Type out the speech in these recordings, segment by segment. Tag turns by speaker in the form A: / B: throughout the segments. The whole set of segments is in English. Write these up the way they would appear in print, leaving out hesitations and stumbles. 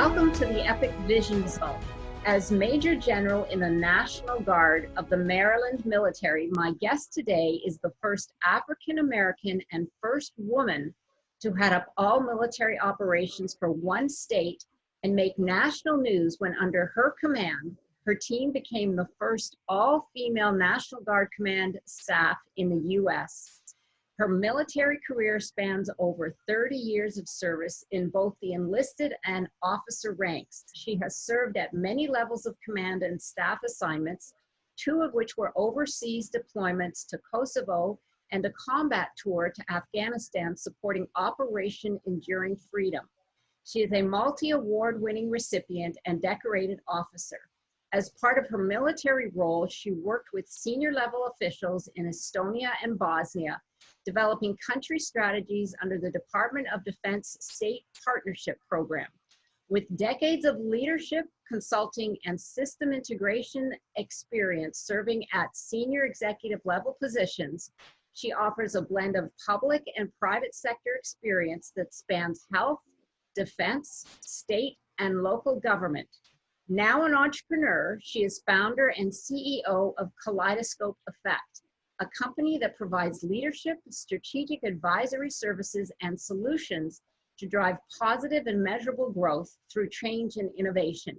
A: Welcome to the Epic Vision Zone. As Major General in the National Guard of the Maryland military, my guest today is the first African American and first woman to head up all military operations for one state and make national news when under her command, her team became the first all-female National Guard command staff in the U.S. Her military career spans over 30 years of service in both the enlisted and officer ranks. She has served at many levels of command and staff assignments, two of which were overseas deployments to Kosovo and a combat tour to Afghanistan supporting Operation Enduring Freedom. She is a multi-award winning recipient and decorated officer. As part of her military role, she worked with senior level officials in Estonia and Bosnia, developing country strategies under the Department of Defense State Partnership Program. With decades of leadership, consulting, and system integration experience serving at senior executive level positions, she offers a blend of public and private sector experience that spans health, defense, state, and local government. Now an entrepreneur, she is founder and CEO of Kaleidoscope Effect, a company that provides leadership, strategic advisory services, and solutions to drive positive and measurable growth through change and innovation.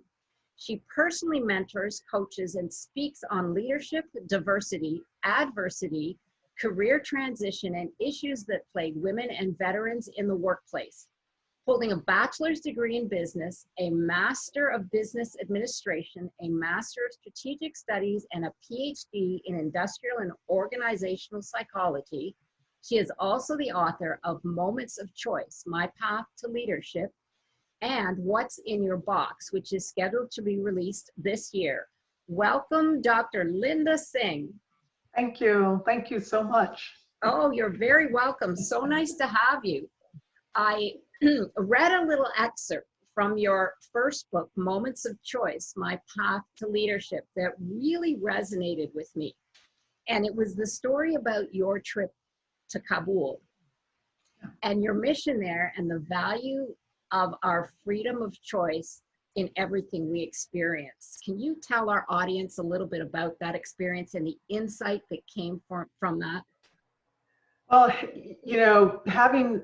A: She personally mentors, coaches, and speaks on leadership, diversity, adversity, career transition, and issues that plague women and veterans in the workplace. Holding a bachelor's degree in business, a master of business administration, a master of strategic studies, and a PhD in industrial and organizational psychology, she is also the author of Moments of Choice, My Path to Leadership, and What's in Your Box, which is scheduled to be released this year. Welcome, Dr. Linda Singh.
B: Thank you. Thank you so much.
A: Oh, you're very welcome. So nice to have you. I read a little excerpt from your first book, Moments of Choice, My Path to Leadership, that really resonated with me. And it was the story about your trip to Kabul and your mission there and the value of our freedom of choice in everything we experience. Can you tell our audience a little bit about that experience and the insight that came from that?
B: Well, you know, having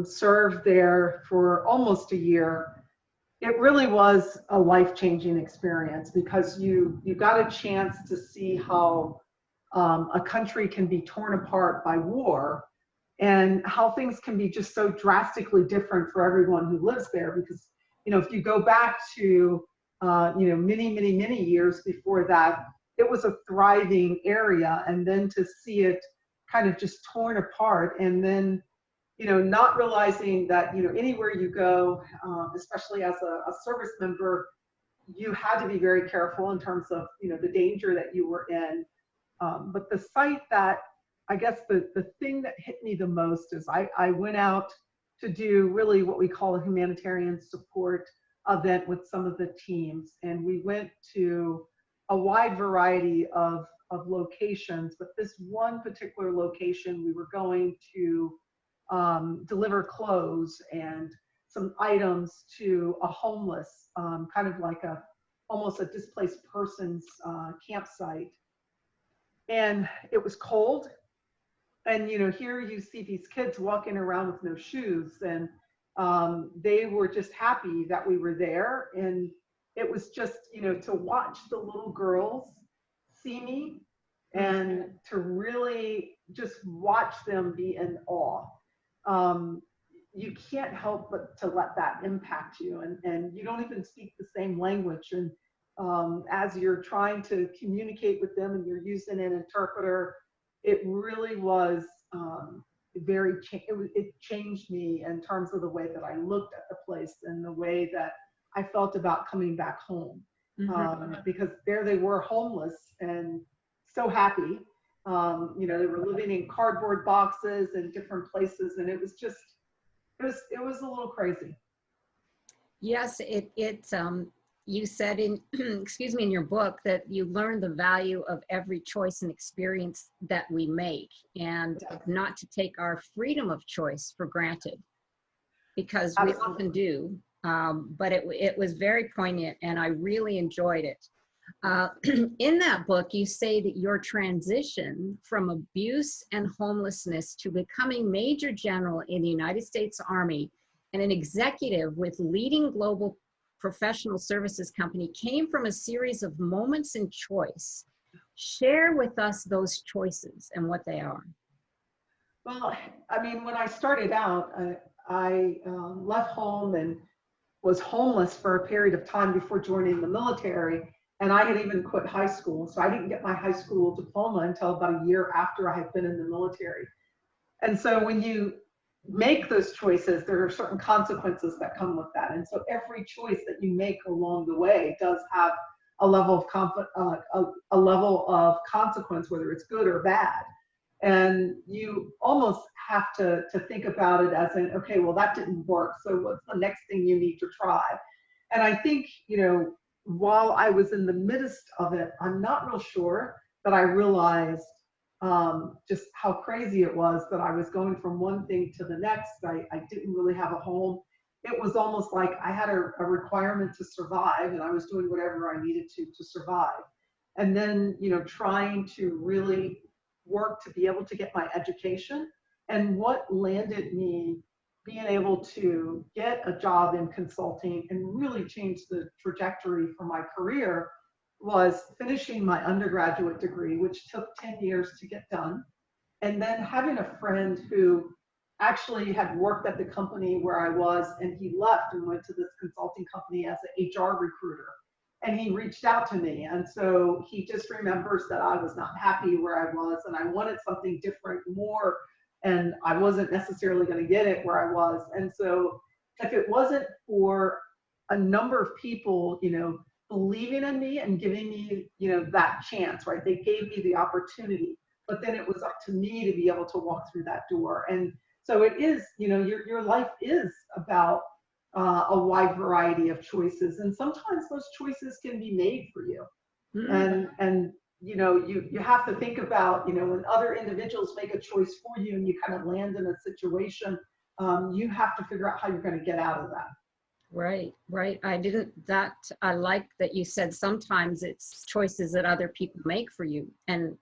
B: served there for almost a year, it really was a life-changing experience because you got a chance to see how a country can be torn apart by war and how things can be just so drastically different for everyone who lives there. Because, you know, if you go back to, you know, many years before that, it was a thriving area, and then to see it kind of just torn apart, and then, you know, not realizing that, you know, anywhere you go, especially as a service member, you had to be very careful in terms of, you know, the danger that you were in. But the sight that, I guess the thing that hit me the most is I went out to do really what we call a humanitarian support event with some of the teams, and we went to a wide variety of locations, but this one particular location, we were going to deliver clothes and some items to a homeless, kind of like almost a displaced person's campsite. And it was cold. And, you know, here you see these kids walking around with no shoes, and they were just happy that we were there. And it was just, you know, to watch the little girls see me and to really just watch them be in awe. You can't help but to let that impact you, and you don't even speak the same language. And as you're trying to communicate with them and you're using an interpreter, it really was it changed me in terms of the way that I looked at the place and the way that I felt about coming back home. Because there they were, homeless and so happy. You know, they were living in cardboard boxes in different places, and it was just, it was a little crazy.
A: Yes, you said in, excuse me, in your book that you learned the value of every choice and experience that we make, and not to take our freedom of choice for granted, because we often do. but it was very poignant, and I really enjoyed it. In that book, you say that your transition from abuse and homelessness to becoming Major General in the United States Army and an executive with leading global professional services company came from a series of moments in choice. Share with us those choices and what they are.
B: Well, I mean, when I started out, I left home and was homeless for a period of time before joining the military. And I had even quit high school. So I didn't get my high school diploma until about a year after I had been in the military. And so when you make those choices, there are certain consequences that come with that. And so every choice that you make along the way does have a level of consequence, whether it's good or bad. And you almost have to think about it as in, okay, well, that didn't work. So what's the next thing you need to try? And I think, you know, while I was in the midst of it, I'm not real sure that I realized just how crazy it was that I was going from one thing to the next. I didn't really have a home. It was almost like I had a requirement to survive, and I was doing whatever I needed to survive. And then, you know, trying to really work to be able to get my education. And what landed me being able to get a job in consulting and really change the trajectory for my career was finishing my undergraduate degree, which took 10 years to get done. And then having a friend who actually had worked at the company where I was, and he left and went to this consulting company as an HR recruiter. And he reached out to me. And so he just remembers that I was not happy where I was and I wanted something different, more, and I wasn't necessarily going to get it where I was. And so if it wasn't for a number of people, you know, believing in me and giving me, you know, that chance, right? They gave me the opportunity, but then it was up to me to be able to walk through that door. And so it is, you know, your life is about a wide variety of choices, and sometimes those choices can be made for you. And you know, you have to think about, you know, when other individuals make a choice for you and you kind of land in a situation, you have to figure out how you're going to get out of that.
A: Right. I like that you said sometimes it's choices that other people make for you, and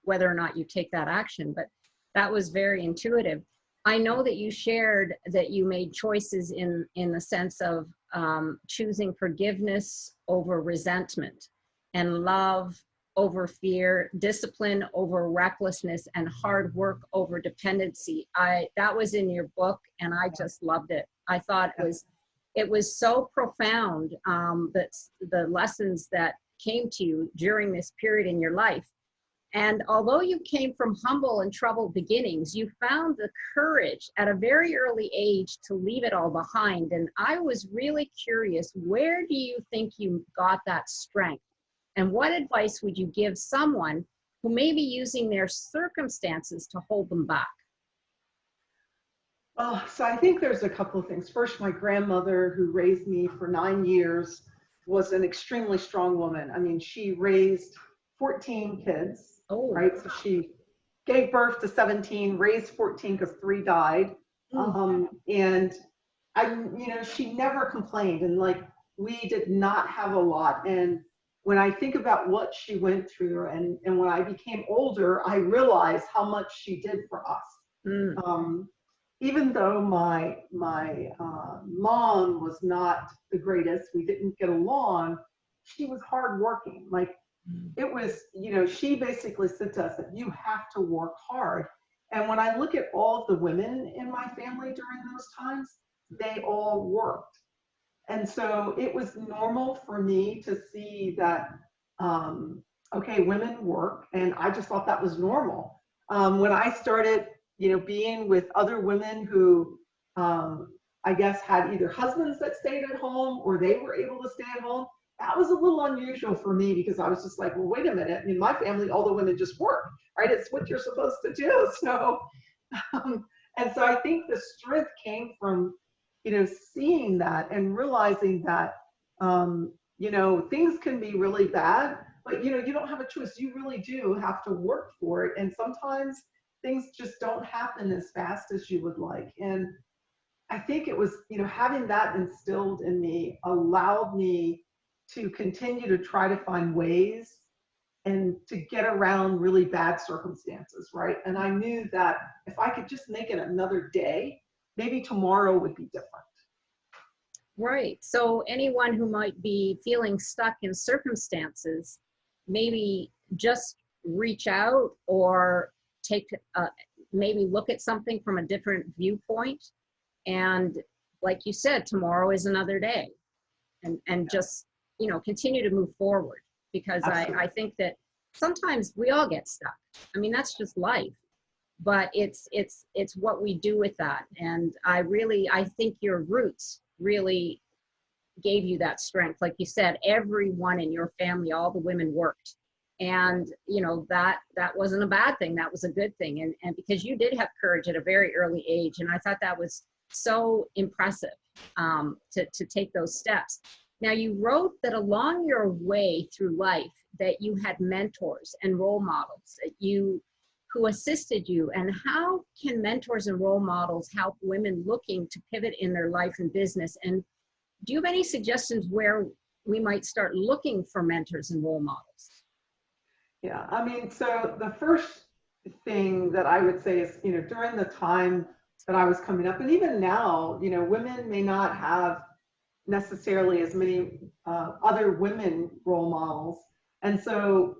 A: whether or not you take that action, but that was very intuitive. I know that you shared that you made choices in the sense of choosing forgiveness over resentment, and love over fear, discipline over recklessness, and hard work over dependency. That was in your book, and I just loved it. I thought it was so profound, that the lessons that came to you during this period in your life. And although you came from humble and troubled beginnings, you found the courage at a very early age to leave it all behind. And I was really curious, where do you think you got that strength? And what advice would you give someone who may be using their circumstances to hold them back?
B: Well, so I think there's a couple of things. First, my grandmother, who raised me for 9 years, was an extremely strong woman. I mean, she raised 14 kids.
A: Oh,
B: right? So she gave birth to 17, raised 14 because 3 died. And you know, she never complained, and like, we did not have a lot. And when I think about what she went through, and when I became older, I realized how much she did for us. Even though my mom was not the greatest, we didn't get along, she was hardworking. Like, it was, you know, she basically said to us that you have to work hard. And when I look at all of the women in my family during those times, they all worked. And so it was normal for me to see that, okay, women work, and I just thought that was normal. When I started, you know, being with other women who, I guess, had either husbands that stayed at home or they were able to stay at home, that was a little unusual for me, because I was just like, well, wait a minute. I mean, my family, all the women just work, right? It's what you're supposed to do. So, and so I think the strength came from, you know, seeing that and realizing that, you know, things can be really bad, but, you know, you don't have a choice. You really do have to work for it. And sometimes things just don't happen as fast as you would like. And I think it was, having that instilled in me allowed me to continue to try to find ways and to get around really bad circumstances, right? And I knew that if I could just make it another day, maybe tomorrow would be different.
A: Right. So anyone who might be feeling stuck in circumstances, maybe just reach out or maybe look at something from a different viewpoint. And like you said, tomorrow is another day, and just, continue to move forward, because I think that sometimes we all get stuck. I mean, that's just life, but it's what we do with that. And I think your roots really gave you that strength. Like you said, everyone in your family, all the women worked. And, that wasn't a bad thing. That was a good thing. And because you did have courage at a very early age. And I thought that was so impressive, to take those steps. Now, you wrote that along your way through life that you had mentors and role models who assisted you. And how can mentors and role models help women looking to pivot in their life and business? And do you have any suggestions where we might start looking for mentors and role models?
B: Yeah, I mean, so the first thing that I would say is, during the time that I was coming up, and even now, women may not have necessarily as many other women role models. And so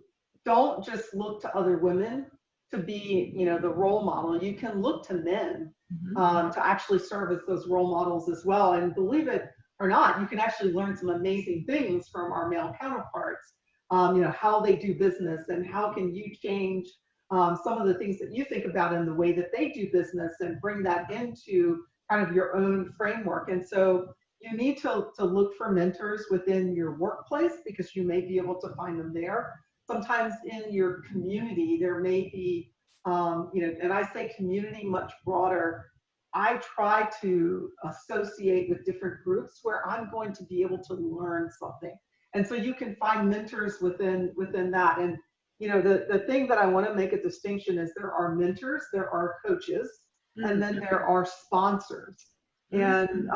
B: don't just look to other women to be, the role model. You can look to men to actually serve as those role models as well. And believe it or not, you can actually learn some amazing things from our male counterparts. How they do business, and how can you change some of the things that you think about in the way that they do business, and bring that into kind of your own framework. And so you need to look for mentors within your workplace, because you may be able to find them there. Sometimes in your community, there may be, and I say community much broader. I try to associate with different groups where I'm going to be able to learn something. And so you can find mentors within that. And, the thing that I want to make a distinction is there are mentors, there are coaches, and then there are sponsors. And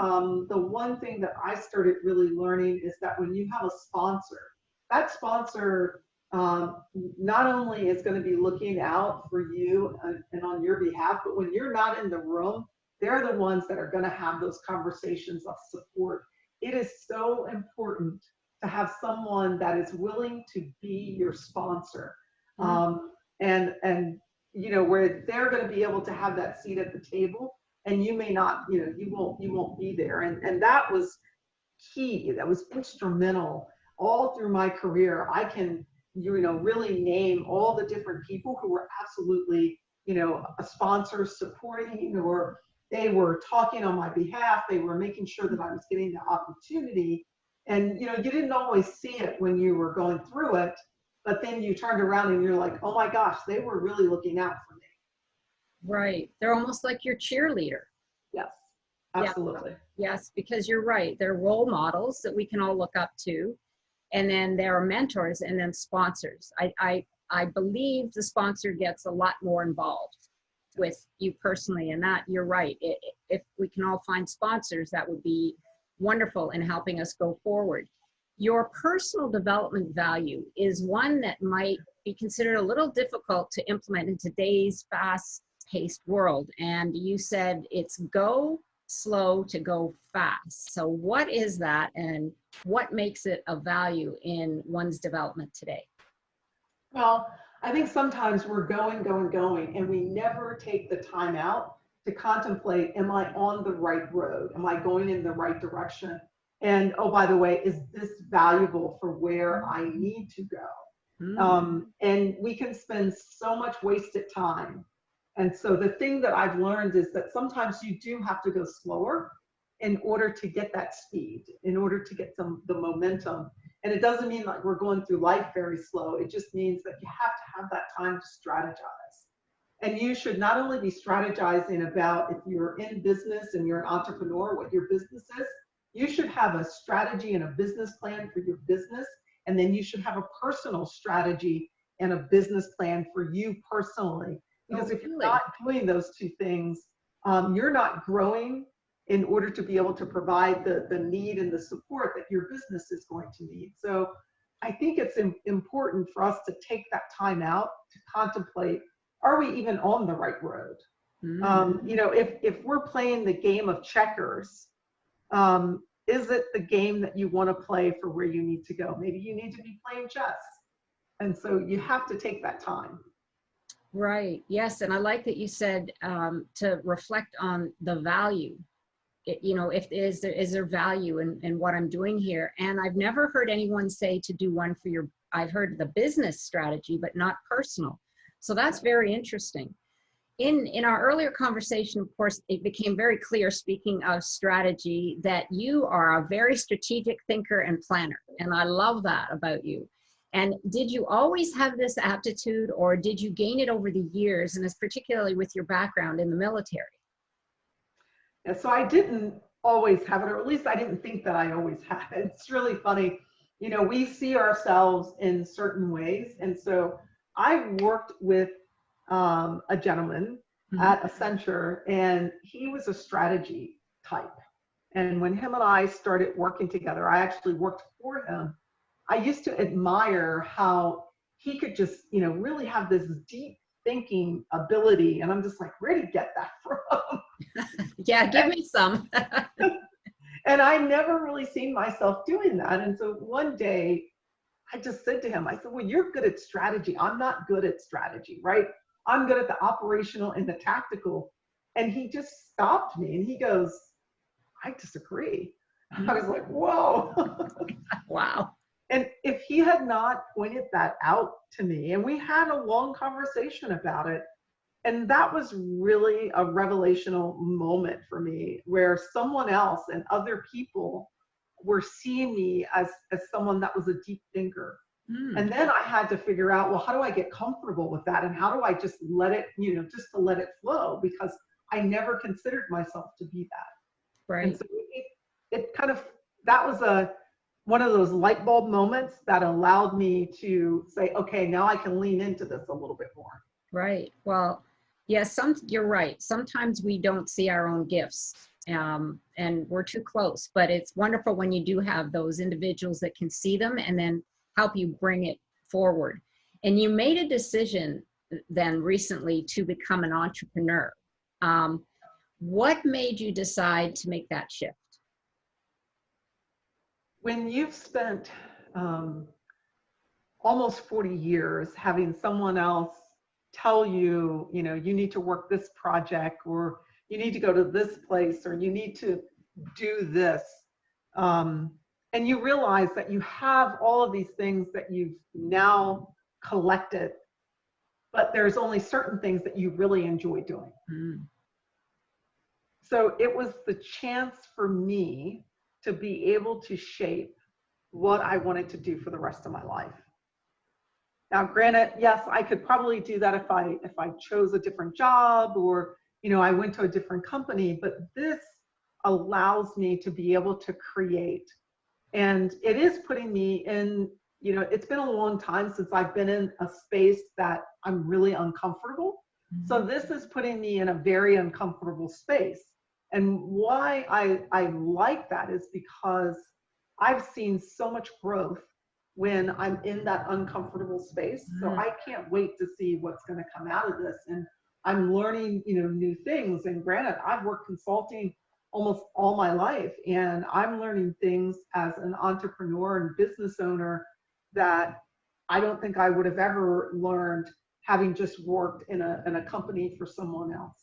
B: the one thing that I started really learning is that when you have a sponsor, that sponsor not only is going to be looking out for you and on your behalf, but when you're not in the room, they're the ones that are going to have those conversations of support. It is so important to have someone that is willing to be your sponsor, and where they're going to be able to have that seat at the table, and you may not, you won't be there. And that was key. That was instrumental all through my career. I can, really name all the different people who were absolutely, a sponsor supporting, or they were talking on my behalf. They were making sure that I was getting the opportunity. And, you didn't always see it when you were going through it, but then you turned around and you're like, oh my gosh, they were really looking out for me.
A: Right. They're almost like your cheerleader.
B: Yes, absolutely.
A: Yeah. Yes, because you're right. They're role models that we can all look up to. And then there are mentors, and then sponsors. I believe the sponsor gets a lot more involved with you personally, and that you're right. If we can all find sponsors, that would be wonderful in helping us go forward. Your personal development value is one that might be considered a little difficult to implement in today's fast-paced world. And you said it's go slow to go fast. So what is that, and what makes it a value in one's development today?
B: Well, I think sometimes we're going, and we never take the time out to contemplate, am I on the right road? Am I going in the right direction? And, oh, by the way, is this valuable for where I need to go? And we can spend so much wasted time. And so the thing that I've learned is that sometimes you do have to go slower in order to get that speed, in order to get the momentum. And it doesn't mean like we're going through life very slow. It just means that you have to have that time to strategize. And you should not only be strategizing about, if you're in business and you're an entrepreneur, what your business is, you should have a strategy and a business plan for your business. And then you should have a personal strategy and a business plan for you personally. Because if you're not doing those two things, you're not growing in order to be able to provide the need and the support that your business is going to need. So I think it's important for us to take that time out to contemplate, are we even on the right road? You know, if we're playing the game of checkers, is it the game that you want to play for where you need to go? Maybe you need to be playing chess. And so you have to take that time.
A: Right. Yes. And I like that you said to reflect on the value. You know, if is there value in what I'm doing here? And I've never heard anyone say to do one for your, I've heard the business strategy, but not personal. So that's very interesting. In our earlier conversation, of course, it became very clear, speaking of strategy, that you are a very strategic thinker and planner. And I love that about you. And did you always have this aptitude, or did you gain it over the years, and it's particularly with your background in the military?
B: And so I didn't always have it, or at least I didn't think that I always had it. It's really funny. You know, we see ourselves in certain ways. And so I worked with a gentleman at Accenture, and he was a strategy type. And when him and I started working together, I actually worked for him. I used to admire how he could just, you know, really have this deep thinking ability. And I'm just like, where did he get that from?
A: Yeah, give me some.
B: And I never really seen myself doing that. And so one day I just said to him, I said, well, you're good at strategy. I'm not good at strategy, right? I'm good at the operational and the tactical. And he just stopped me and he goes, I disagree. I was like, whoa.
A: Wow.
B: And if he had not pointed that out to me, and we had a long conversation about it, and that was really a revelational moment for me, where someone else and other people were seeing me as someone that was a deep thinker. And then I had to figure out, well, how do I get comfortable with that? And how do I just let it, you know, just to let it flow? Because I never considered myself to be that.
A: Right.
B: And so it kind of, that was one of those light bulb moments that allowed me to say, okay, now I can lean into this a little bit more.
A: Right. Well, yes, you're right. Sometimes we don't see our own gifts, and we're too close, but it's wonderful when you do have those individuals that can see them and then help you bring it forward. And you made a decision then recently to become an entrepreneur. What made you decide to make that shift?
B: When you've spent almost 40 years having someone else tell you, you know, you need to work this project, or you need to go to this place, or you need to do this, and you realize that you have all of these things that you've now collected, but there's only certain things that you really enjoy doing. So it was the chance for me to be able to shape what I wanted to do for the rest of my life. Now, granted, yes, I could probably do that if I chose a different job, or, you know, I went to a different company, but this allows me to be able to create. And it is putting me in, you know, it's been a long time since I've been in a space that I'm really uncomfortable. So this is putting me in a very uncomfortable space. And why I like that is because I've seen so much growth when I'm in that uncomfortable space. So I can't wait to see what's going to come out of this. And I'm learning, you know, new things. And granted, I've worked consulting almost all my life, and I'm learning things as an entrepreneur and business owner that I don't think I would have ever learned having just worked in a company for someone else.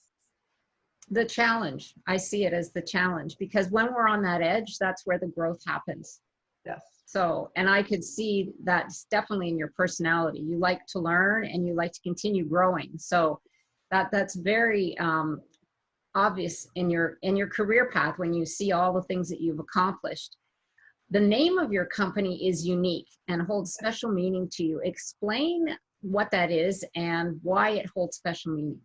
A: The challenge, I see it as the challenge, because when we're on that edge, that's where the growth happens.
B: Yes.
A: So, and I could see that's definitely in your personality. You like to learn and you like to continue growing. So that's very obvious in your career path when you see all the things that you've accomplished. The name of your company is unique and holds special meaning to you. Explain what that is and why it holds special meaning.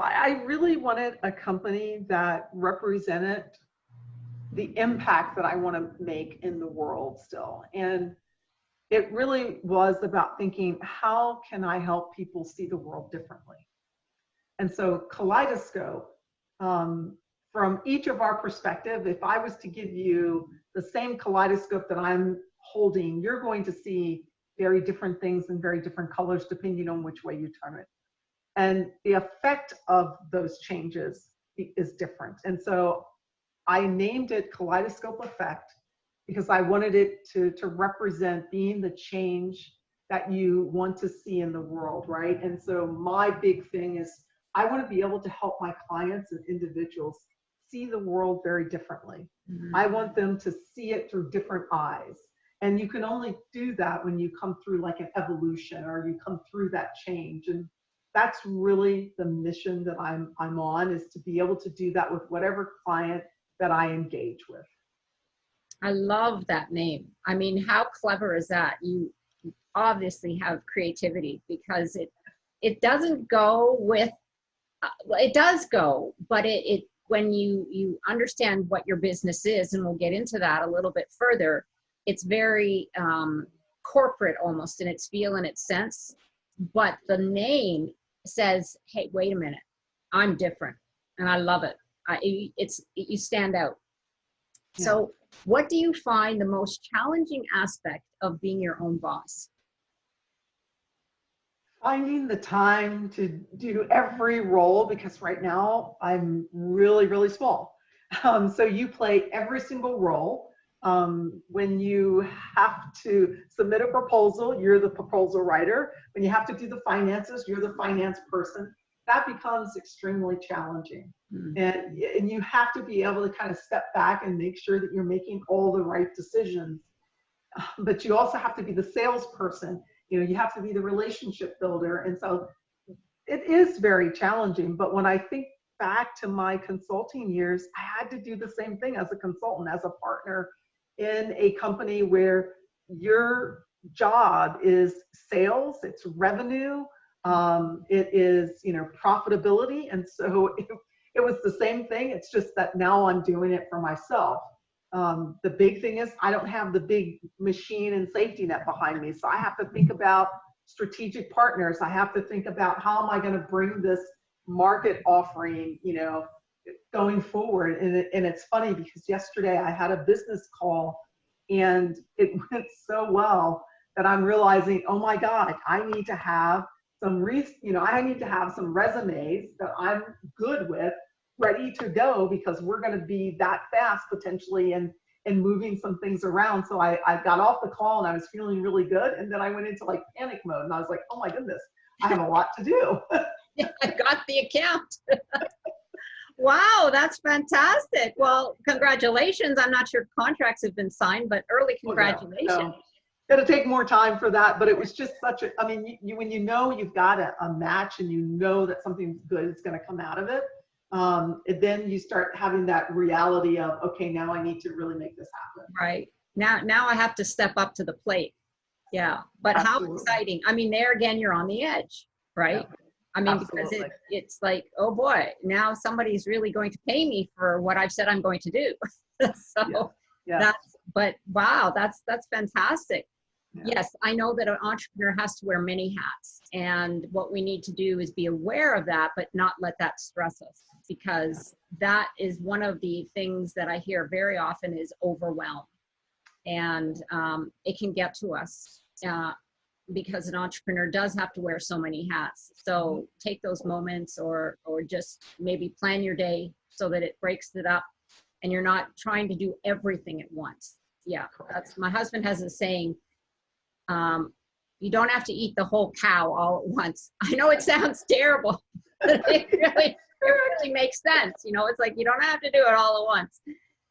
B: I really wanted a company that represented the impact that I want to make in the world still. And it really was about thinking, how can I help people see the world differently? And so Kaleidoscope, from from each of our perspective, if I was to give you the same kaleidoscope that I'm holding, you're going to see very different things in very different colors depending on which way you turn it. And the effect of those changes is different. And so I named it Kaleidoscope Effect because I wanted it to represent being the change that you want to see in the world, right? And so my big thing is I want to be able to help my clients and individuals see the world very differently.
A: Mhm.
B: I want them to see it through different eyes. And you can only do that when you come through like an evolution or you come through that change. And that's really the mission that I'm on, is to be able to do that with whatever client that I engage with.
A: I love that name. I mean, how clever is that? You obviously have creativity, because it doesn't go with, well, it does go, but it when you understand what your business is, and we'll get into that a little bit further, it's very corporate almost in its feel and its sense. But the name says, hey, wait a minute, I'm different, and I love it. You stand out.
B: Yeah.
A: So what do you find the most challenging aspect of being your own boss?
B: Finding the time to do every role, because right now I'm really, really small. So you play every single role. When you have to submit a proposal, you're the proposal writer. When you have to do the finances, you're the finance person. That becomes extremely challenging. And you have to be able to kind of step back and make sure that you're making all the right decisions. But you also have to be the salesperson. You know, you have to be the relationship builder. And so it is very challenging. But when I think back to my consulting years, I had to do the same thing as a consultant, as a partner in a company where your job is sales, it's revenue, it is, you know, profitability. And so it was the same thing. It's just that now I'm doing it for myself. The big thing is I don't have the big machine and safety net behind me. So I have to think about strategic partners. I have to think about how am I going to bring this market offering, you know, going forward. And it's funny because yesterday I had a business call and it went so well that I'm realizing, oh my God, I need to have some I need to have some resumes that I'm good with, ready to go, because we're going to be that fast potentially and moving some things around. So I got off the call and I was feeling really good. And then I went into like panic mode and I was like, oh my goodness, I have a lot to do.
A: Yeah, I got the account. Wow, that's fantastic. Well, congratulations. I'm not sure contracts have been signed, but early congratulations.
B: No. It'll take more time for that, but it was just such a, I mean, when you know you've got a match and you know that something good is going to come out of it, then you start having that reality of, okay, now I need to really make this happen.
A: Right. Now I have to step up to the plate. Yeah. But
B: Absolutely.
A: How exciting. I mean, there again, you're on the edge, right?
B: Yeah.
A: I mean,
B: Absolutely.
A: because it's like, oh boy, now somebody's really going to pay me for what I've said I'm going to do. So
B: Yeah.
A: but wow, that's fantastic.
B: Yeah.
A: Yes, I know that an entrepreneur has to wear many hats, and what we need to do is be aware of that, but not let that stress us, because that is one of the things that I hear very often is overwhelm, and it can get to us because an entrepreneur does have to wear so many hats. So take those moments, or just maybe plan your day so that it breaks it up, and you're not trying to do everything at once. Yeah, that's, my husband has a saying. You don't have to eat the whole cow all at once. I know it sounds terrible, but it really makes sense. You know, it's like you don't have to do it all at once.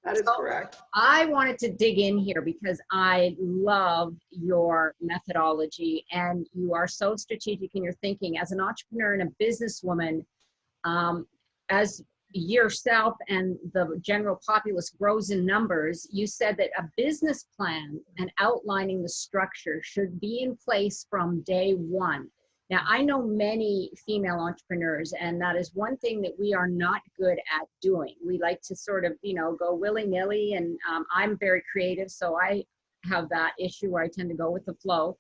B: That is correct.
A: I wanted to dig in here because I love your methodology, and you are so strategic in your thinking as an entrepreneur and a businesswoman. As yourself and the general populace grows in numbers, you said that a business plan and outlining the structure should be in place from day one. Now, I know many female entrepreneurs, and that is one thing that we are not good at doing. We like to sort of, you know, go willy-nilly, and I'm very creative, so I have that issue where I tend to go with the flow.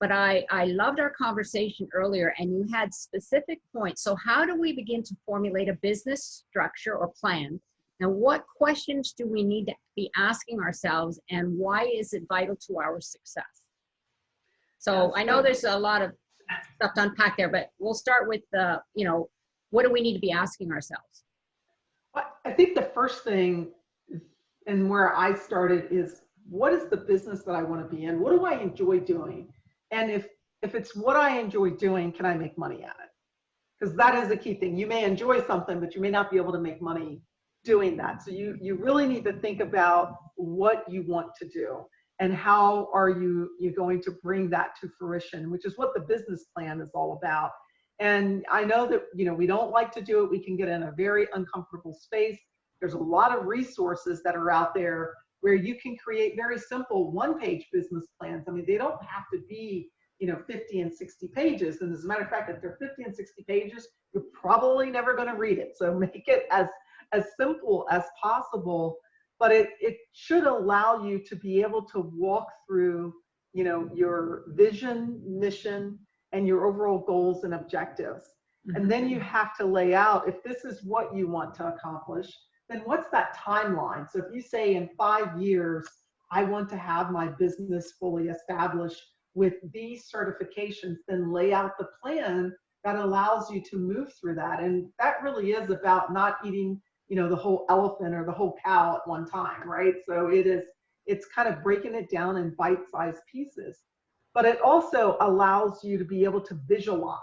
A: But I loved our conversation earlier, and you had specific points. So how do we begin to formulate a business structure or plan And what questions do we need to be asking ourselves, and why is it vital to our success? So I know there's a lot of stuff to unpack there, but we'll start with the, what do we need to be asking ourselves?
B: I think the first thing, and where I started, is what is the business that I want to be in? What do I enjoy doing? And if it's what I enjoy doing, can I make money at it? Because that is a key thing. You may enjoy something, but you may not be able to make money doing that. So you really need to think about what you want to do and how are you going to bring that to fruition, which is what the business plan is all about. And I know that, we don't like to do it. We can get in a very uncomfortable space. There's a lot of resources that are out there where you can create very simple one-page business plans. I mean, they don't have to be 50 and 60 pages. And as a matter of fact, if they're 50 and 60 pages, you're probably never going to read it. So make it as simple as possible, but it should allow you to be able to walk through, your vision, mission, and your overall goals and objectives. Mm-hmm. And then you have to lay out, if this is what you want to accomplish, then what's that timeline? So if you say in 5 years, I want to have my business fully established with these certifications, then lay out the plan that allows you to move through that. And that really is about not eating, the whole elephant or the whole cow at one time, right? So it's kind of breaking it down in bite-sized pieces, but it also allows you to be able to visualize.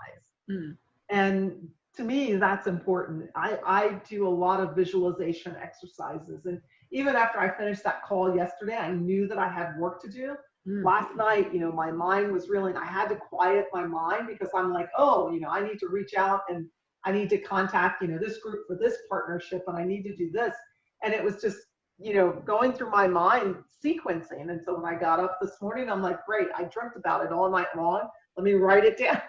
B: Mm. And to me, that's important. I do a lot of visualization exercises. And even after I finished that call yesterday, I knew that I had work to do. Mm. Last night, my mind was reeling. I had to quiet my mind because I'm like, I need to reach out and I need to contact, this group for this partnership, and I need to do this. And it was just, going through my mind sequencing. And so when I got up this morning, I'm like, great, I dreamt about it all night long. Let me write it down.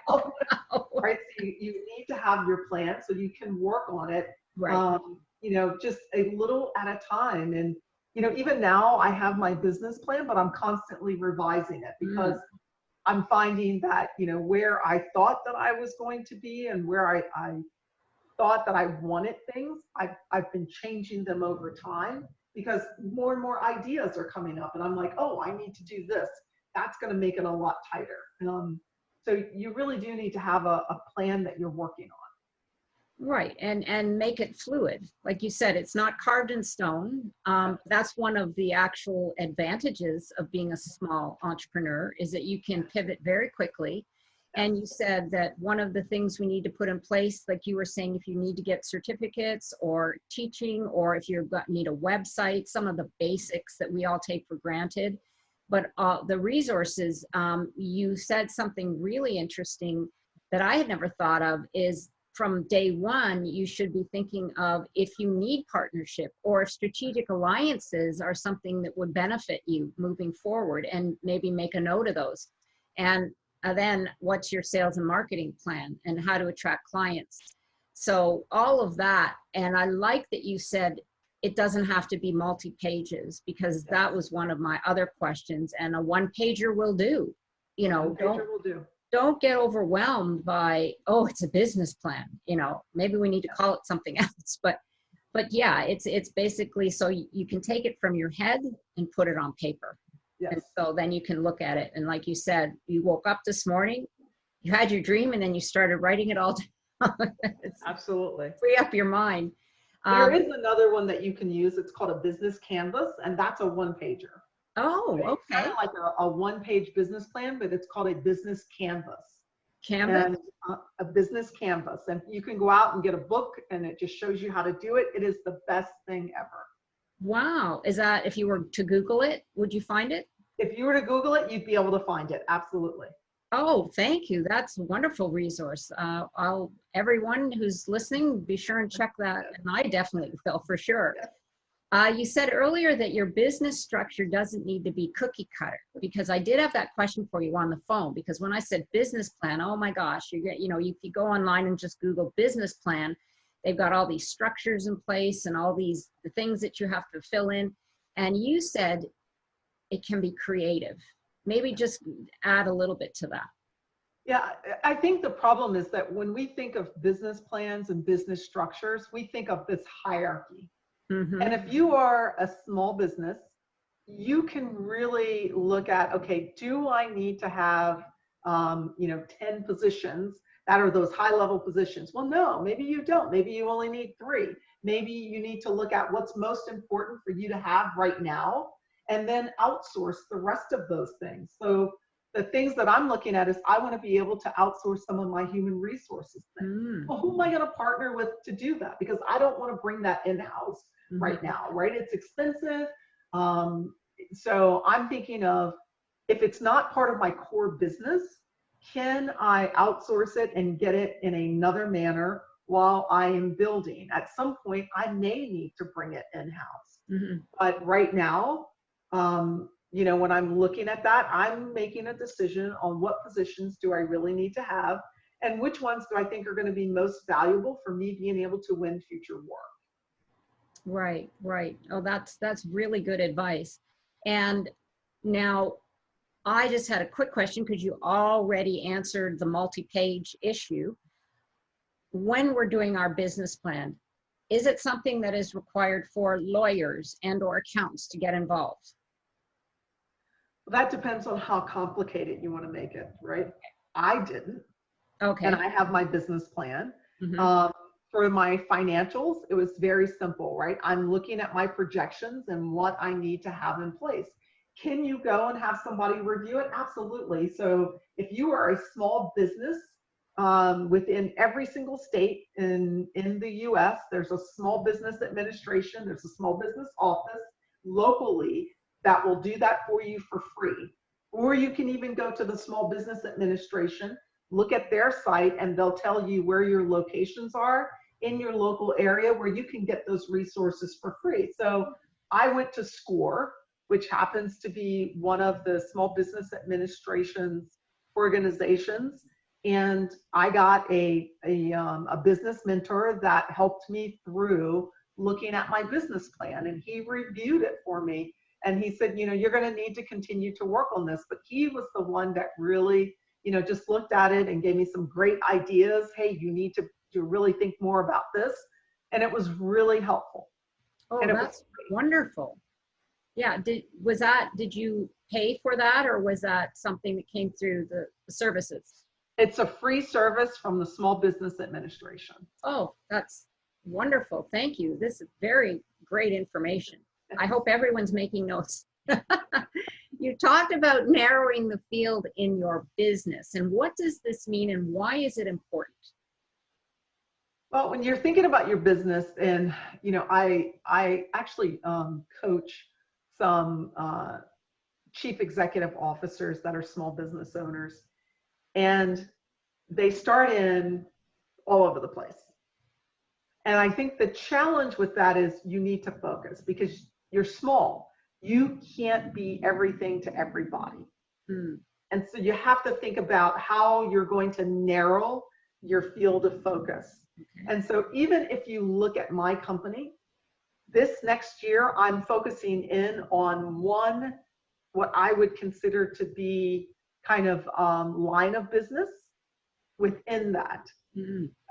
B: Right. So you need to have your plan so you can work on it, right. Just a little at a time. And, even now I have my business plan, but I'm constantly revising it because I'm finding that, where I thought that I was going to be and where I thought that I wanted things, I've been changing them over time because more and more ideas are coming up and I'm like, I need to do this. That's going to make it a lot tighter. So you really do need to have a plan that you're working on.
A: Right, and make it fluid. Like you said, it's not carved in stone. That's one of the actual advantages of being a small entrepreneur is that you can pivot very quickly. And you said that one of the things we need to put in place, like you were saying, if you need to get certificates or teaching, or if you need a website, some of the basics that we all take for granted. But the resources, you said something really interesting that I had never thought of is from day one, you should be thinking of if you need partnership or if strategic alliances are something that would benefit you moving forward, and maybe make a note of those. And then what's your sales and marketing plan and how to attract clients? So all of that. And I like that you said it doesn't have to be multi-pages, because that was one of my other questions, and a one-pager will do. Don't get overwhelmed by, it's a business plan. Maybe we need to call it something else, but yeah, it's basically so you can take it from your head and put it on paper. Yes. And so then you can look at it. And like you said, you woke up this morning, you had your dream, and then you started writing it all down.
B: Absolutely.
A: Free up your mind.
B: There is another one that you can use. It's called a business canvas, and that's a one-pager.
A: Oh, okay.
B: It's kind of like a one-page business plan, but it's called a business canvas.
A: Canvas?
B: And, a business canvas. And you can go out and get a book, and it just shows you how to do it. It is the best thing ever. Wow.
A: Is that, if you were to Google it, would you find it?
B: If you were to Google it, you'd be able to find it. Absolutely.
A: Oh, thank you. That's a wonderful resource. Everyone who's listening, be sure and check that. And I definitely will, for sure. You said earlier that your business structure doesn't need to be cookie cutter, because I did have that question for you on the phone, because when I said business plan, oh my gosh, if you go online and just Google business plan, they've got all these structures in place and all the things that you have to fill in. And you said it can be creative. Maybe just add a little bit to that.
B: Yeah, I think the problem is that when we think of business plans and business structures, we think of this hierarchy. And if you are a small business, you can really look at, okay, do I need to have, 10 positions that are those high level positions? Well, no, maybe you don't. Maybe you only need 3. Maybe you need to look at what's most important for you to have right now and then outsource the rest of those things. So the things that I'm looking at is I want to be able to outsource some of my human resources things. Well, who am I going to partner with to do that? Because I don't want to bring that in-house right now, right? It's expensive. So I'm thinking of, if it's not part of my core business, can I outsource it and get it in another manner while I am building? At some point, I may need to bring it in-house. But right now, when I'm looking at that, I'm making a decision on what positions do I really need to have and which ones do I think are going to be most valuable for me being able to win future work.
A: Right, right. Oh, that's really good advice. And now I just had a quick question because you already answered the multi-page issue. When we're doing our business plan, is it something that is required for lawyers and or accountants to get involved?
B: Well, that depends on how complicated you want to make it, right? I didn't.
A: Okay.
B: And I have my business plan. For my financials, it was very simple, right? I'm looking at my projections and what I need to have in place. Can you go and have somebody review it? Absolutely. So if you are a small business within every single state in the US, there's a small business administration, there's a small business office locally that will do that for you for free. Or you can even go to the Small Business Administration, look at their site, and they'll tell you where your locations are in your local area where you can get those resources for free. So I went to SCORE, which happens to be one of the Small Business Administration's organizations, and I got a business mentor that helped me through looking at my business plan, and he reviewed it for me. And he said, you're going to need to continue to work on this. But he was the one that really, just looked at it and gave me some great ideas. Hey, you need to really think more about this. And it was really helpful.
A: Oh, that's wonderful. Yeah. Did you pay for that, or was that something that came through the services?
B: It's a free service from the Small Business Administration.
A: Oh, that's wonderful. Thank you. This is very great information. I hope everyone's making notes. You talked about narrowing the field in your business. And what does this mean and why is it important?
B: Well, when you're thinking about your business, and, I actually coach some chief executive officers that are small business owners, and they start in all over the place. And I think the challenge with that is you need to focus because you're small. You can't be everything to everybody. And so you have to think about how you're going to narrow your field of focus. And so even if you look at my company, this next year, I'm focusing in on one, what I would consider to be kind of line of business within that.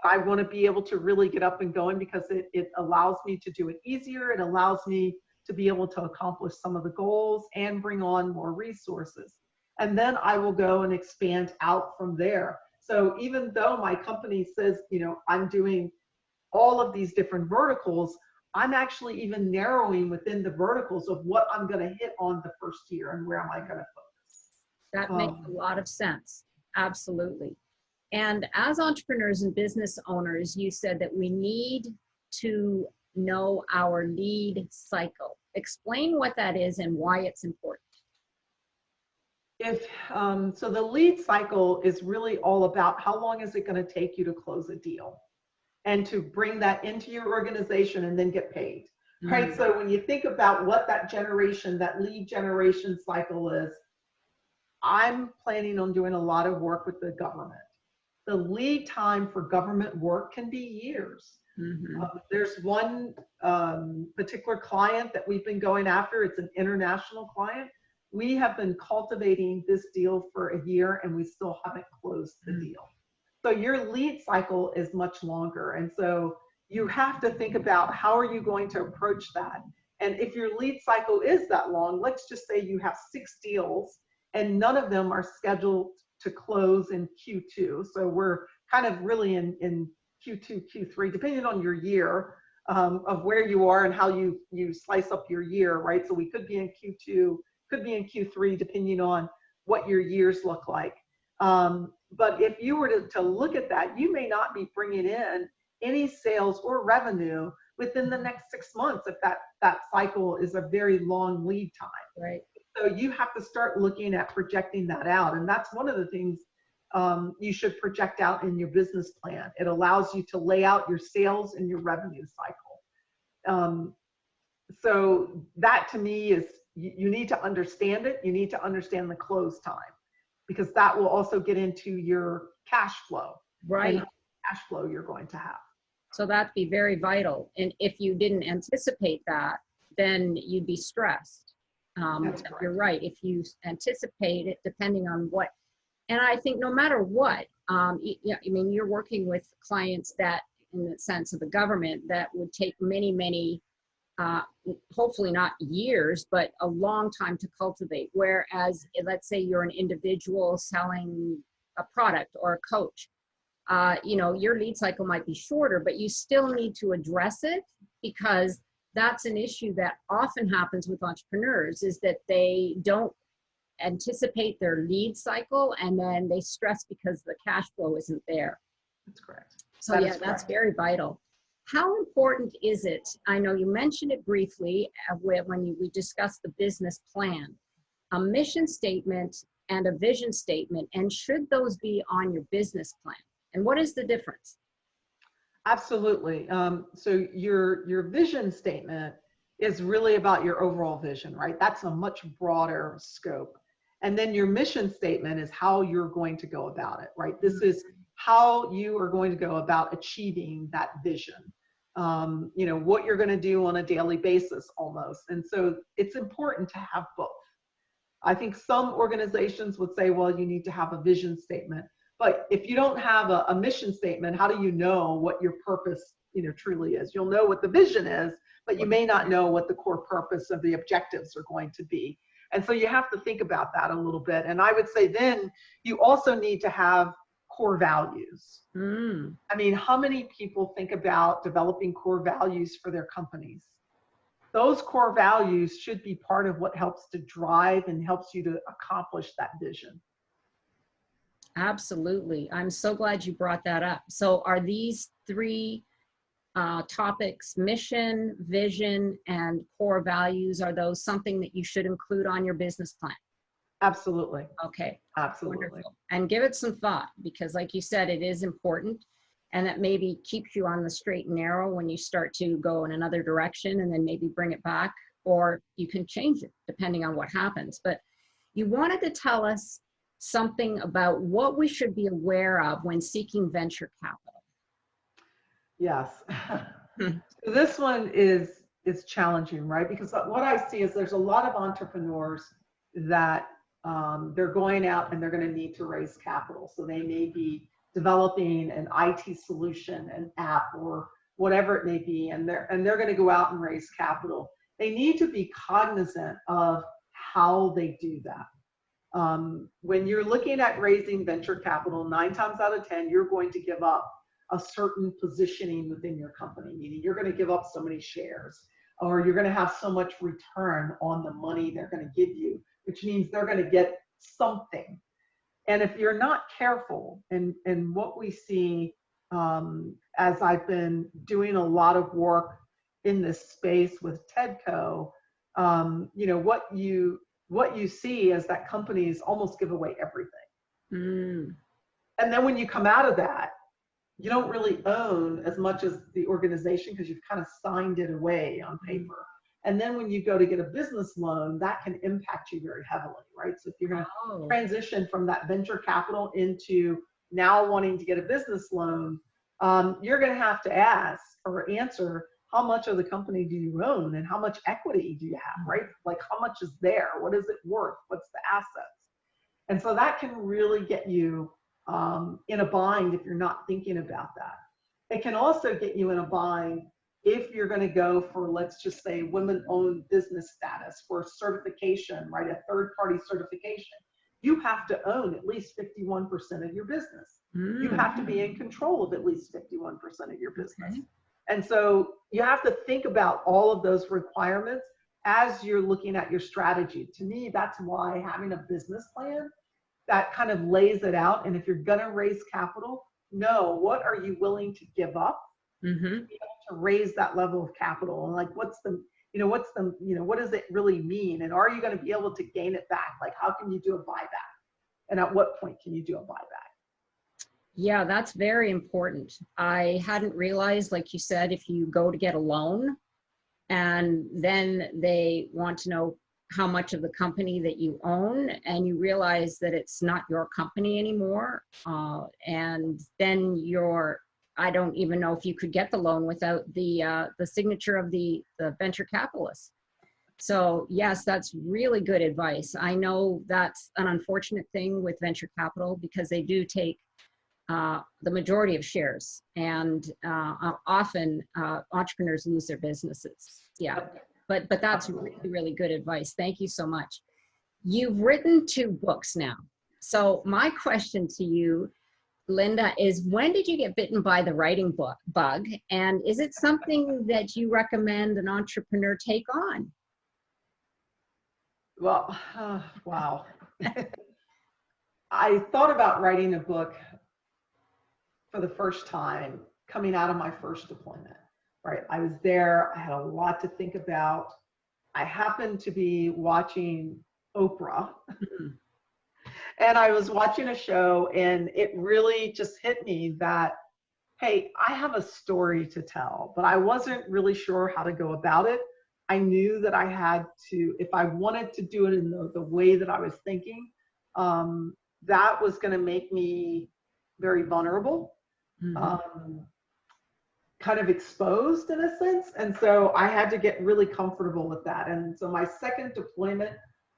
B: I want to be able to really get up and going because it allows me to do it easier. It allows me to be able to accomplish some of the goals and bring on more resources. And then I will go and expand out from there. So even though my company says, I'm doing all of these different verticals, I'm actually even narrowing within the verticals of what I'm going to hit on the first year and where am I going to focus.
A: That makes a lot of sense. Absolutely. And as entrepreneurs and business owners, you said that we need to know our lead cycle. Explain what that is and why it's important.
B: So the lead cycle is really all about how long is it going to take you to close a deal and to bring that into your organization and then get paid, right? So when you think about what that lead generation cycle is, I'm planning on doing a lot of work with the government. The lead time for government work can be years. There's one particular client that we've been going after. It's an international client. We have been cultivating this deal for a year and we still haven't closed the deal. So your lead cycle is much longer. And so, you have to think about how are you going to approach that. And if your lead cycle is that long, let's just say you have 6 deals and none of them are scheduled to close in Q2. So we're kind of really in Q2, Q3, depending on your year, of where you are and how you slice up your year, right? So we could be in Q2, could be in Q3, depending on what your years look like. But if you were to look at that, you may not be bringing in any sales or revenue within the next 6 months if that cycle is a very long lead time.
A: Right.
B: So you have to start looking at projecting that out. And that's one of the things you should project out in your business plan. It allows you to lay out your sales and your revenue cycle. So that to me is, you need to understand it. You need to understand the close time, because that will also get into your cash flow.
A: Right.
B: And cash flow you're going to have.
A: So that'd be very vital. And if you didn't anticipate that, then you'd be stressed. You're right. If you anticipate it, depending on what, and I think no matter what, I mean, you're working with clients that, in the sense of the government, that would take many, hopefully not years, but a long time to cultivate. Whereas, let's say you're an individual selling a product or a coach, your lead cycle might be shorter, but you still need to address it, because that's an issue that often happens with entrepreneurs, is that they don't anticipate their lead cycle and then they stress because the cash flow isn't there.
B: That's correct.
A: So yeah, that's very vital. How important is it? I know you mentioned it briefly when we discussed the business plan, a mission statement and a vision statement, and should those be on your business plan? And what is the difference?
B: Absolutely. So your vision statement is really about your overall vision, right? That's a much broader scope. And then your mission statement is how you're going to go about it, right? This is how you are going to go about achieving that vision. What you're going to do on a daily basis almost. And so it's important to have both. I think some organizations would say, well, you need to have a vision statement. But if you don't have a mission statement, how do you know what your purpose, truly is? You'll know what the vision is, but you may not know what the core purpose of the objectives are going to be. And so you have to think about that a little bit. And I would say then you also need to have core values. I mean, how many people think about developing core values for their companies? Those core values should be part of what helps to drive and helps you to accomplish that vision.
A: Absolutely. I'm so glad you brought that up. So are these 3 topics, mission, vision, and core values, are those something that you should include on your business plan?
B: Absolutely.
A: Okay.
B: Absolutely.
A: Wonderful. And give it some thought, because like you said, it is important, and that maybe keeps you on the straight and narrow when you start to go in another direction, and then maybe bring it back, or you can change it depending on what happens. But you wanted to tell us something about what we should be aware of when seeking venture capital.
B: Yes. So this one is challenging, right? Because what I see is there's a lot of entrepreneurs that they're going out and they're going to need to raise capital. So they may be developing an IT solution, an app, or whatever it may be, and they're going to go out and raise capital. They need to be cognizant of how they do that. When you're looking at raising venture capital, 9 times out of 10, you're going to give up a certain positioning within your company, meaning you're going to give up so many shares, or you're going to have so much return on the money they're going to give you, which means they're going to get something. And if you're not careful, and what we see as I've been doing a lot of work in this space with TEDCO, what you see is that companies almost give away everything. And then when you come out of that, you don't really own as much as the organization, because you've kind of signed it away on paper. And then when you go to get a business loan, that can impact you very heavily, right? So if you're going to transition from that venture capital into now wanting to get a business loan, you're going to have to ask or answer, how much of the company do you own, and how much equity do you have, right? Like, how much is there? What is it worth? What's the assets? And so that can really get you in a bind if you're not thinking about that. It can also get you in a bind if you're going to go for, let's just say, women-owned business status for certification, right? A third-party certification. You have to own at least 51% of your business. You have to be in control of at least 51% of your business.
A: Okay.
B: And so you have to think about all of those requirements as you're looking at your strategy. To me, that's why having a business plan that kind of lays it out. And if you're going to raise capital, know what are you willing to give up to be able to raise that level of capital, and like what does it really mean, and are you going to be able to gain it back? Like, how can you do a buyback, and at what point can you do a buyback?
A: Yeah, that's very important. I hadn't realized, like you said, if you go to get a loan and then they want to know how much of the company that you own, and you realize that it's not your company anymore, and then I don't even know if you could get the loan without the signature of the venture capitalist. So yes, that's really good advice. I know that's an unfortunate thing with venture capital because they do take the majority of shares, and often entrepreneurs lose their businesses. Yeah, but that's really, really good advice. Thank you so much. You've written 2 books now. So my question to you, Linda, is when did you get bitten by the writing bug? And is it something that you recommend an entrepreneur take on?
B: Well, wow. I thought about writing a book for the first time coming out of my first deployment, right? I was there, I had a lot to think about. I happened to be watching Oprah and I was watching a show, and it really just hit me that, hey, I have a story to tell, but I wasn't really sure how to go about it. I knew that I had to, if I wanted to do it in the way that I was thinking, that was going to make me very vulnerable, kind of exposed in a sense. And so I had to get really comfortable with that. And so my second deployment,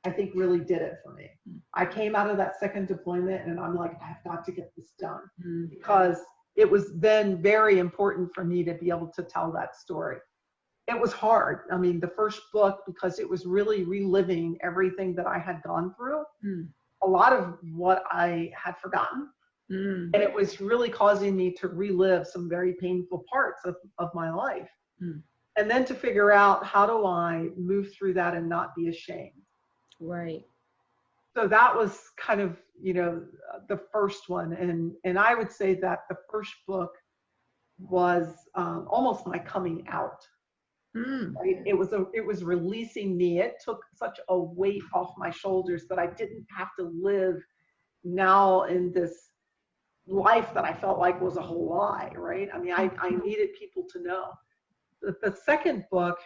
B: I think, really did it for me. I came out of that second deployment and I'm like, I've got to get this done, because it was then very important for me to be able to tell that story. It was hard. I mean, the first book, because it was really reliving everything that I had gone through, a lot of what I had forgotten. And it was really causing me to relive some very painful parts of my life. And then to figure out, how do I move through that and not be ashamed?
A: Right.
B: So that was kind of, the first one. And I would say that the first book was almost my coming out. Right? It was releasing me. It took such a weight off my shoulders that I didn't have to live now in this life that I felt like was a whole lie, right? I mean, I needed people to know. The second book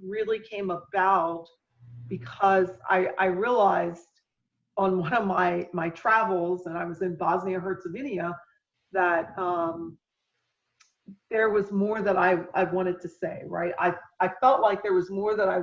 B: really came about because I realized on one of my travels, and I was in Bosnia Herzegovina, that there was more that I wanted to say, right? I felt like there was more that I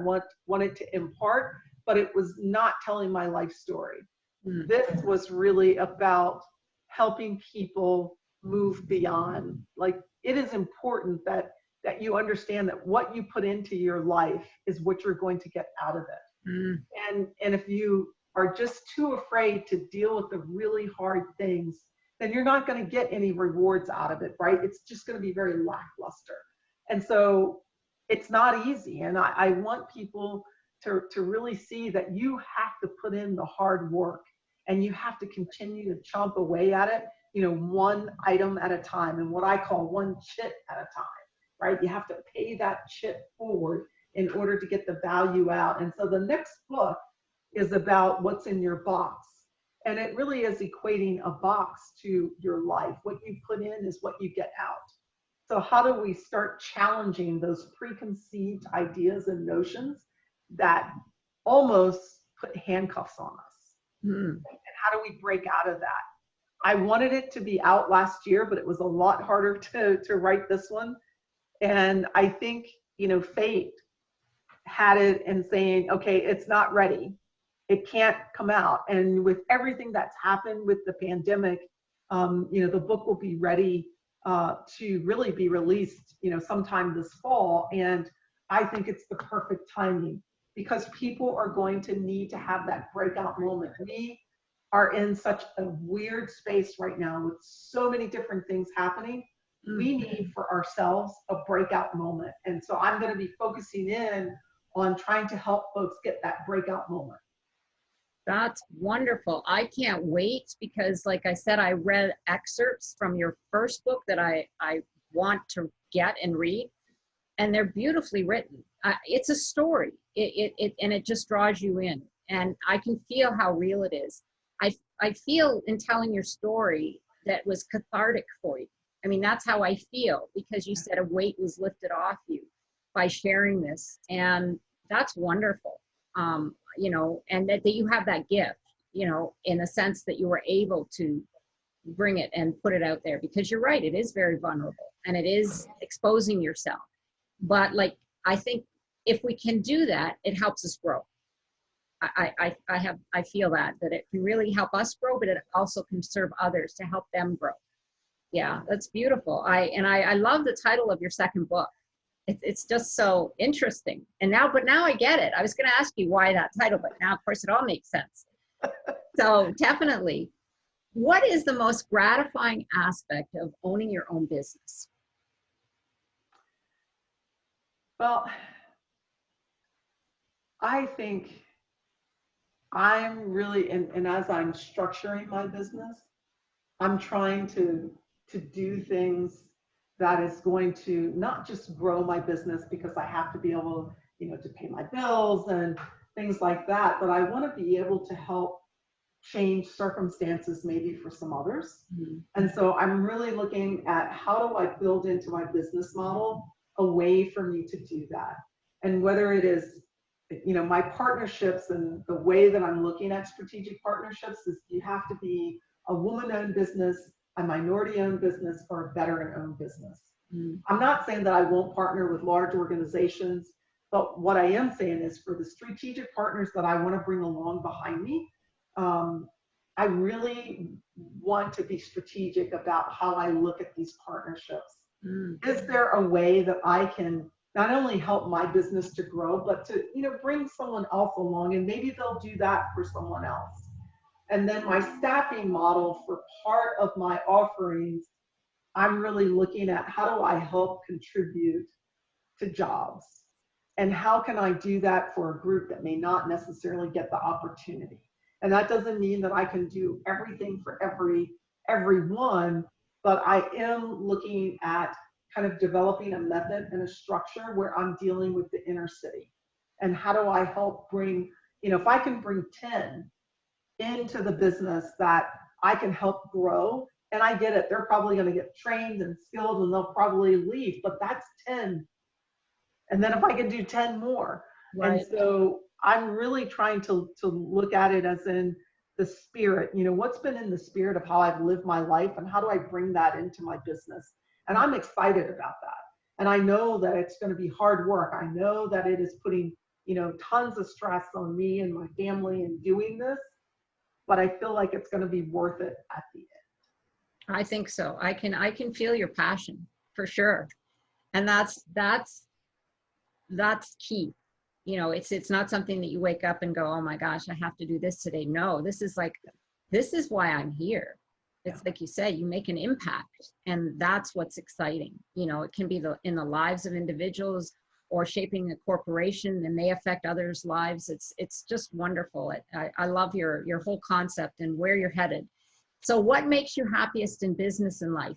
B: wanted to impart, but it was not telling my life story. This was really about helping people move beyond. Like, it is important that you understand that what you put into your life is what you're going to get out of it. And if you are just too afraid to deal with the really hard things, then you're not going to get any rewards out of it, right? It's just going to be very lackluster. And so it's not easy. And I want people to really see that you have to put in the hard work, and you have to continue to chomp away at it, one item at a time, and what I call one chit at a time, right? You have to pay that chit forward in order to get the value out. And so the next book is about what's in your box. And it really is equating a box to your life. What you put in is what you get out. So how do we start challenging those preconceived ideas and notions that almost put handcuffs on us? And how do we break out of that? I wanted it to be out last year, but it was a lot harder to write this one. And I think, fate had it and saying, okay, it's not ready. It can't come out. And with everything that's happened with the pandemic, the book will be ready to really be released, sometime this fall. And I think it's the perfect timing because people are going to need to have that breakout moment. We are in such a weird space right now with so many different things happening. We need for ourselves a breakout moment. And so I'm going to be focusing in on trying to help folks get that breakout moment.
A: That's wonderful. I can't wait because, like I said, I read excerpts from your first book that I want to get and read, and they're beautifully written. It's a story, and it just draws you in, and I can feel how real it is. I feel in telling your story that was cathartic for you. I mean, that's how I feel because you said a weight was lifted off you by sharing this, and that's wonderful. And that you have that gift, in a sense that you were able to bring it and put it out there, because you're right, it is very vulnerable and it is exposing yourself. But I think if we can do that, it helps us grow. I feel that it can really help us grow, but it also can serve others to help them grow. Yeah, that's beautiful. I love the title of your second book. It's just so interesting. But now I get it. I was going to ask you why that title, but now, of course, it all makes sense. So definitely, what is the most gratifying aspect of owning your own business?
B: Well, I think I'm really, and as I'm structuring my business, I'm trying to do things that is going to not just grow my business because I have to be able, to pay my bills and things like that, but I want to be able to help change circumstances maybe for some others. Mm-hmm. And so I'm really looking at how do I build into my business model a way for me to do that. And whether it is, my partnerships and the way that I'm looking at strategic partnerships is you have to be a woman-owned business, a minority-owned business, or a veteran-owned business. Mm. I'm not saying that I won't partner with large organizations, but what I am saying is for the strategic partners that I want to bring along behind me, I really want to be strategic about how I look at these partnerships. Mm. Is there a way that I can not only help my business to grow, but to, bring someone else along, and maybe they'll do that for someone else. And then my staffing model for part of my offerings, I'm really looking at how do I help contribute to jobs? And how can I do that for a group that may not necessarily get the opportunity? And that doesn't mean that I can do everything for everyone, but I am looking at kind of developing a method and a structure where I'm dealing with the inner city. And how do I help bring, if I can bring 10 into the business that I can help grow, and I get it, they're probably going to get trained and skilled and they'll probably leave, but that's 10. And then if I can do 10 more. Right. And so I'm really trying to look at it as in the spirit, what's been in the spirit of how I've lived my life and how do I bring that into my business? And I'm excited about that. And I know that it's going to be hard work. I know that it is putting, tons of stress on me and my family in doing this, but I feel like it's going to be worth it at the end.
A: I think so. I can feel your passion for sure. And that's key. It's not something that you wake up and go, oh my gosh, I have to do this today. No, this is why I'm here. It's like you said, you make an impact, and that's what's exciting. It can be in the lives of individuals or shaping a corporation, and they affect others' lives. It's just wonderful. I love your whole concept and where you're headed. So what makes you happiest in business and life?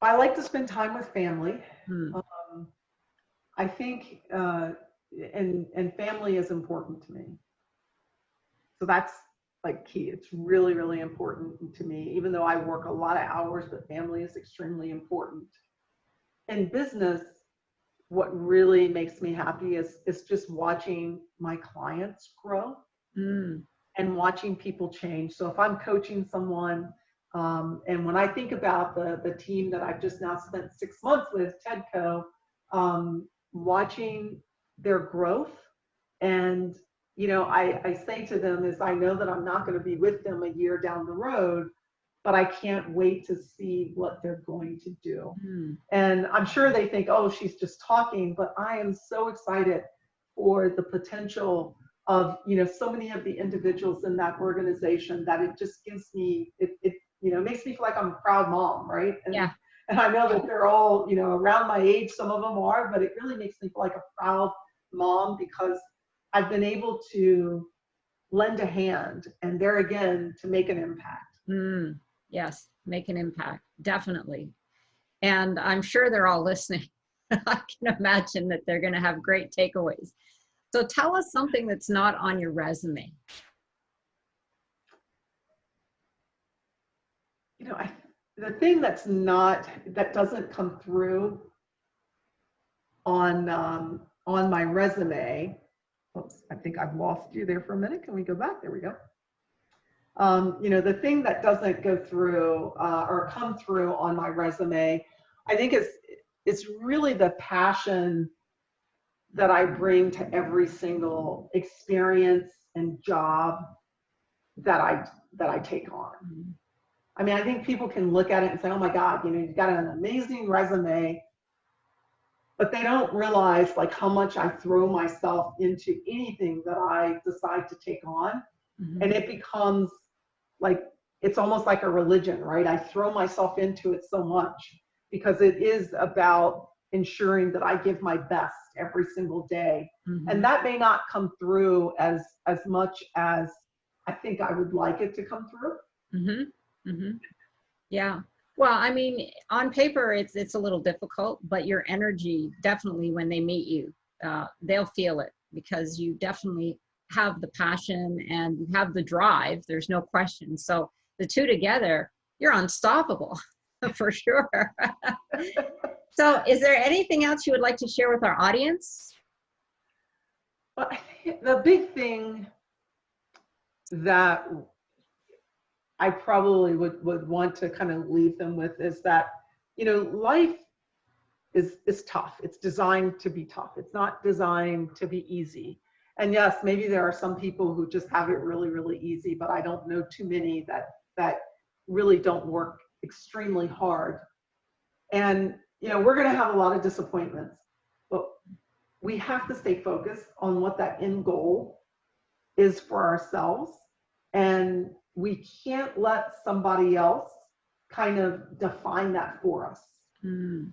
B: I like to spend time with family. I think, and family is important to me. So that's key. It's really, really important to me, even though I work a lot of hours, but family is extremely important. In business, what really makes me happy is just watching my clients grow and watching people change. So if I'm coaching someone, and when I think about the team that I've just now spent 6 months with, TEDCO, watching their growth, and I say to them is I know that I'm not going to be with them a year down the road, but I can't wait to see what they're going to do.
A: Mm.
B: And I'm sure they think, oh, she's just talking, but I am so excited for the potential of, so many of the individuals in that organization that it just gives me, it makes me feel like I'm a proud mom, right?
A: Yeah.
B: And I know that they're all, around my age, some of them are, but it really makes me feel like a proud mom because I've been able to lend a hand and there again to make an impact.
A: Mm. Yes, make an impact, definitely. And I'm sure they're all listening. I can imagine that they're going to have great takeaways. So tell us something that's not on your resume.
B: The thing that doesn't come through on my resume. Oops, I think I've lost you there for a minute. Can we go back? There we go. The thing that doesn't go through or come through on my resume, I think it's really the passion that I bring to every single experience and job that I take on.
A: Mm-hmm.
B: I mean, I think people can look at it and say, oh my God, you've got an amazing resume, but they don't realize like how much I throw myself into anything that I decide to take on.
A: Mm-hmm.
B: And it becomes like, it's almost like a religion, right? I throw myself into it so much because it is about ensuring that I give my best every single day.
A: Mm-hmm.
B: And that may not come through as much as I think I would like it to come through.
A: Mm-hmm. Mm-hmm. Yeah. Well, I mean, on paper, it's a little difficult, but your energy, definitely when they meet you, they'll feel it because you definitely have the passion and you have the drive. There's no question. So the two together, you're unstoppable for sure. So is there anything else you would like to share with our audience?
B: Well, the big thing that I probably would want to kind of leave them with is that, life is tough. It's designed to be tough. It's not designed to be easy. And yes, maybe there are some people who just have it really, really easy, but I don't know too many that really don't work extremely hard. And, we're going to have a lot of disappointments, but we have to stay focused on what that end goal is for ourselves. And we can't let somebody else kind of define that for us.
A: Mm.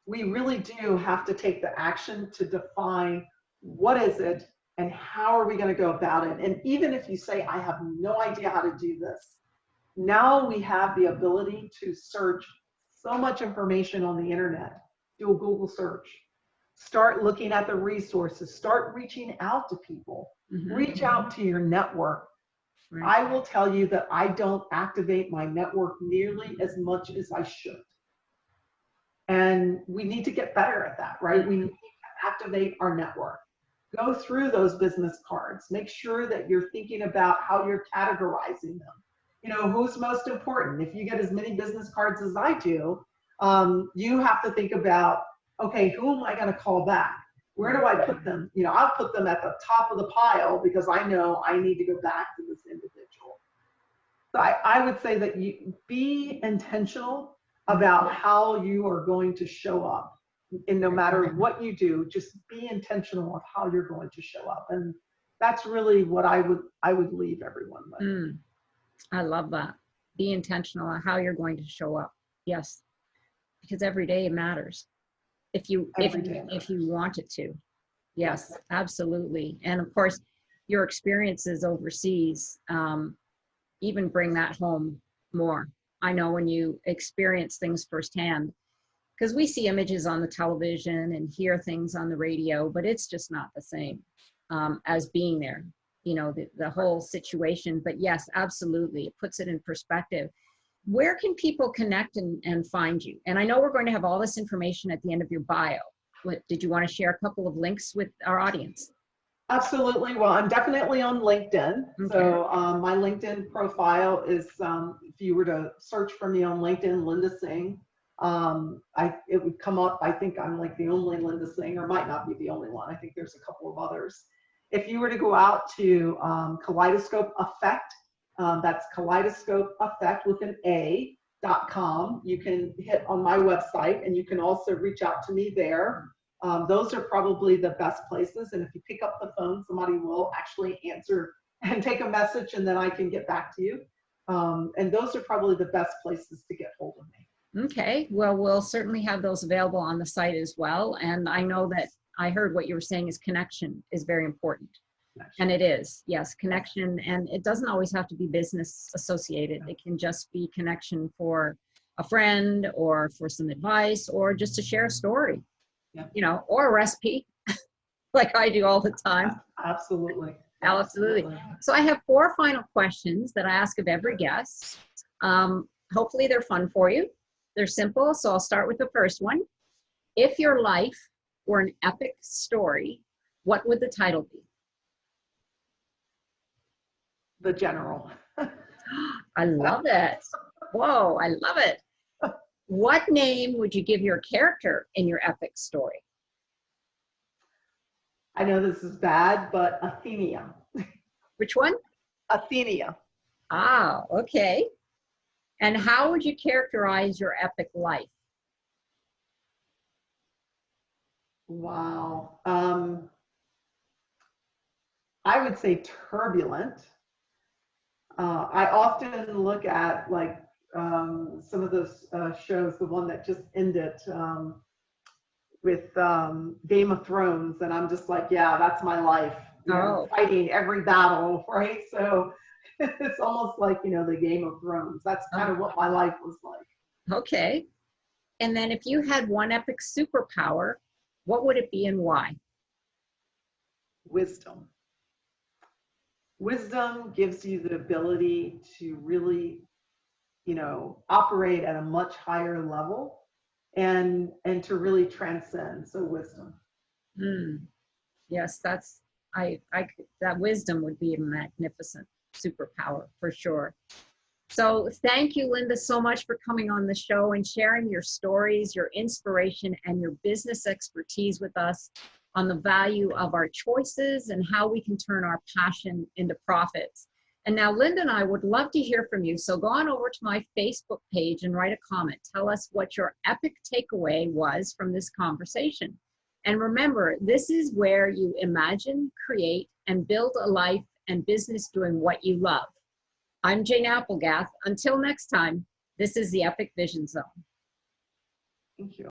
B: We really do have to take the action to define what is it and how are we going to go about it. And even if you say, I have no idea how to do this, now we have the ability to search so much information on the internet. Do a Google search. Start looking at the resources. Start reaching out to people.
A: Mm-hmm.
B: Reach out to your network.
A: Right.
B: I will tell you that I don't activate my network nearly as much as I should. And we need to get better at that, right? We need to activate our network. Go through those business cards. Make sure that you're thinking about how you're categorizing them. Who's most important? If you get as many business cards as I do, you have to think about, okay, who am I going to call back? Where do I put them? I'll put them at the top of the pile because I know I need to go back to this individual. So I would say that you be intentional about how you are going to show up. And no matter what you do, just be intentional of how you're going to show up. And that's really what I would leave everyone with.
A: Mm. I love that. Be intentional on how you're going to show up. Yes. Because every day matters. If you want it to. Yes, absolutely. And of course, your experiences overseas even bring that home more. I know when you experience things firsthand, because we see images on the television and hear things on the radio, but it's just not the same as being there, the whole situation. But yes, absolutely. It puts it in perspective. Where can people connect and find you? And I know we're going to have all this information at the end of your bio. Did you want to share a couple of links with our audience?
B: Absolutely. Well, I'm definitely on LinkedIn. Okay. So my LinkedIn profile is, if you were to search for me on LinkedIn, Linda Singh, it would come up. I think I'm like the only Linda Singh, or might not be the only one. I think there's a couple of others. If you were to go out to Kaleidoscope Effect, That's Kaleidoscope Effect with an A.com. You can hit on my website, and you can also reach out to me there. Those are probably the best places. And if you pick up the phone, somebody will actually answer and take a message, and then I can get back to you. And those are probably the best places to get hold of me.
A: Okay, well, we'll certainly have those available on the site as well. And I know that I heard what you were saying is connection is very important. And it is, yes, connection. And it doesn't always have to be business associated. It can just be connection for a friend or for some advice or just to share a story, you know, or a recipe like I do all the time.
B: Absolutely.
A: Absolutely. So I have 4 final questions that I ask of every guest. Hopefully they're fun for you. They're simple. So I'll start with the first one. If your life were an epic story, what would the title be?
B: The General.
A: I love it. Whoa, I love it. What name would you give your character in your epic story?
B: I know this is bad, but Athenia.
A: Which one?
B: Athenia.
A: Ah, okay. And how would you characterize your epic life?
B: Wow. I would say turbulent. I often look at like some of those shows, the one that just ended with Game of Thrones, and I'm just like, yeah, that's my life. You know, fighting every battle, right? So it's almost like, you know, the Game of Thrones. That's kind of what my life was like.
A: Okay. And then if you had one epic superpower, what would it be and why?
B: Wisdom. Wisdom gives you the ability to really, you know, operate at a much higher level and to really transcend. So wisdom.
A: Yes, that's that wisdom would be a magnificent superpower for sure. So thank you, Linda, so much for coming on the show and sharing your stories, your inspiration, and your business expertise with us on the value of our choices and how we can turn our passion into profits. And now Linda and I would love to hear from you. So go on over to my Facebook page and write a comment. Tell us what your epic takeaway was from this conversation. And remember, this is where you imagine, create, and build a life and business doing what you love. I'm Jane Applegath. Until next time, this is the Epic Vision Zone.
B: Thank you.